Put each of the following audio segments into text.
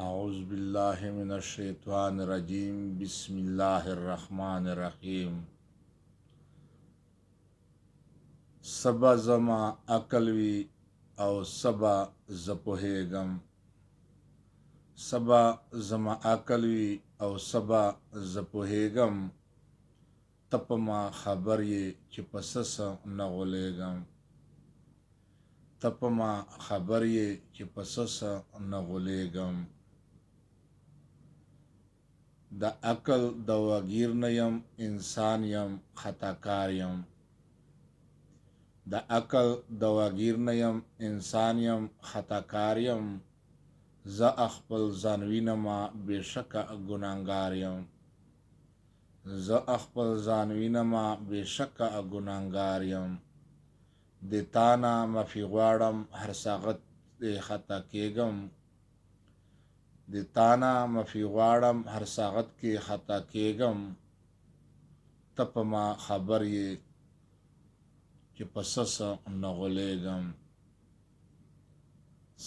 أعوذ بالله من الشیطان الرجیم بسم الله الرحمن الرحیم. سبا زما عقل وی او سبا زپوهیگم، سبا زما عقل وی او سبا زپوهیگم، تپما خبر یې چې پسس نغولیگم، تپما خبر یې چې پسس نغولیگم. د عقل د وگیر نیم انسان یم خطاکار یم، د عقل د وگیر نیم انسان یم خطاکار یم، زه خپل ځان وینمه بېشکه ګناهګار یم، زه خپل ځان وینمه بېشکه ګناهګار یم. د تانه معافي غواړم هر ساعت دې خطا کېږم، د تانه معافي غواړم هر ساعت کې خطا کېږم، ته په ما خبر یې چې په څه نه غولېږم.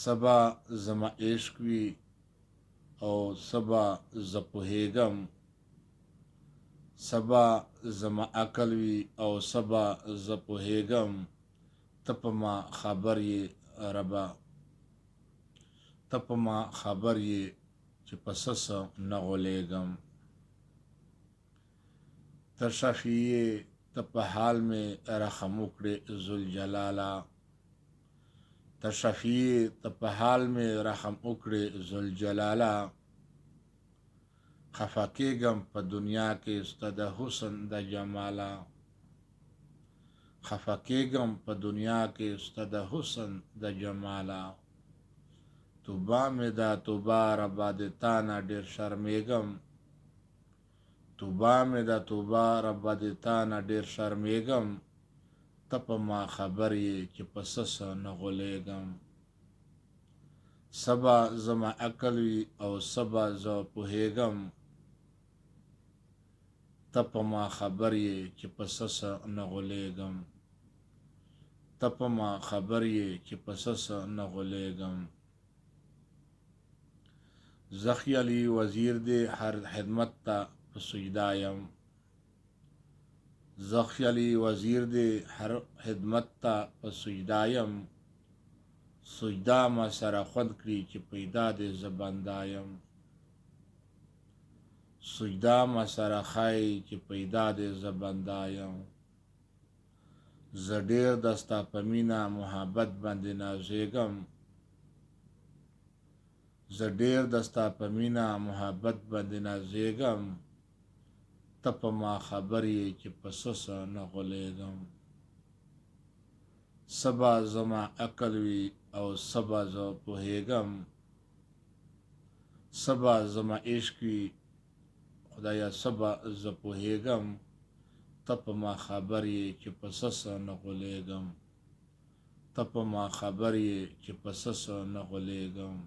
سبا زما عشق وي او سبا زه پوهېږم، سبا زما عقل وي او سبا زه پوهېږم، ته په ما خبر یې ربه، ته په ما خبر یې چې په څه نه غولېږم. ته شفیع ته په حال مې رحم وکړې ذوالجلاله، ته شفیع ته په حال مې رحم وکړې ذوالجلاله، خفه کېږم په دنیا کې ستا د حسن د جماله، خفه کېږم په دنیا کې ستا د حسن د جماله. توبه مې ده توبه ربه د تا نه ډېر شرمېږم، توبه مې ده توبه ربه د تا نه ډېر شرمېږم، ته په ما خبر یې چې په څه نه غولېږم. سبا زما عقل وي او سبا زه پوهېږم، ته په ما خبر یې چې په څه نه غولېږم، ته په ما خبر یې چې په څه نه غولېږم. زه خیالي وزیر دې هر خدمت ته په سجده یم، زه خیالي وزیر دې هر خدمت ته په سجده یم، سجده ما سره خوند کړي چې پیدا دې زه بنده یم، سجده ما سره ښایي چې پیدا دې زه بنده یم. زه ډېر د ستا په مینه محبت باندې نازېږم، زه ډېر د ستا په مینه محبت باندې نازېږم، ته په ما خبر یې چې په څه نه غولېږم. سبا زما عقل وي او سبا زه پوهېږم، سبا زما عشق وي خدایه سبا زه پوهېږم، ته په ما خبر یې چې په څه نه غولېږم، ته په ما خبر یې چې په څه نه غولېږم.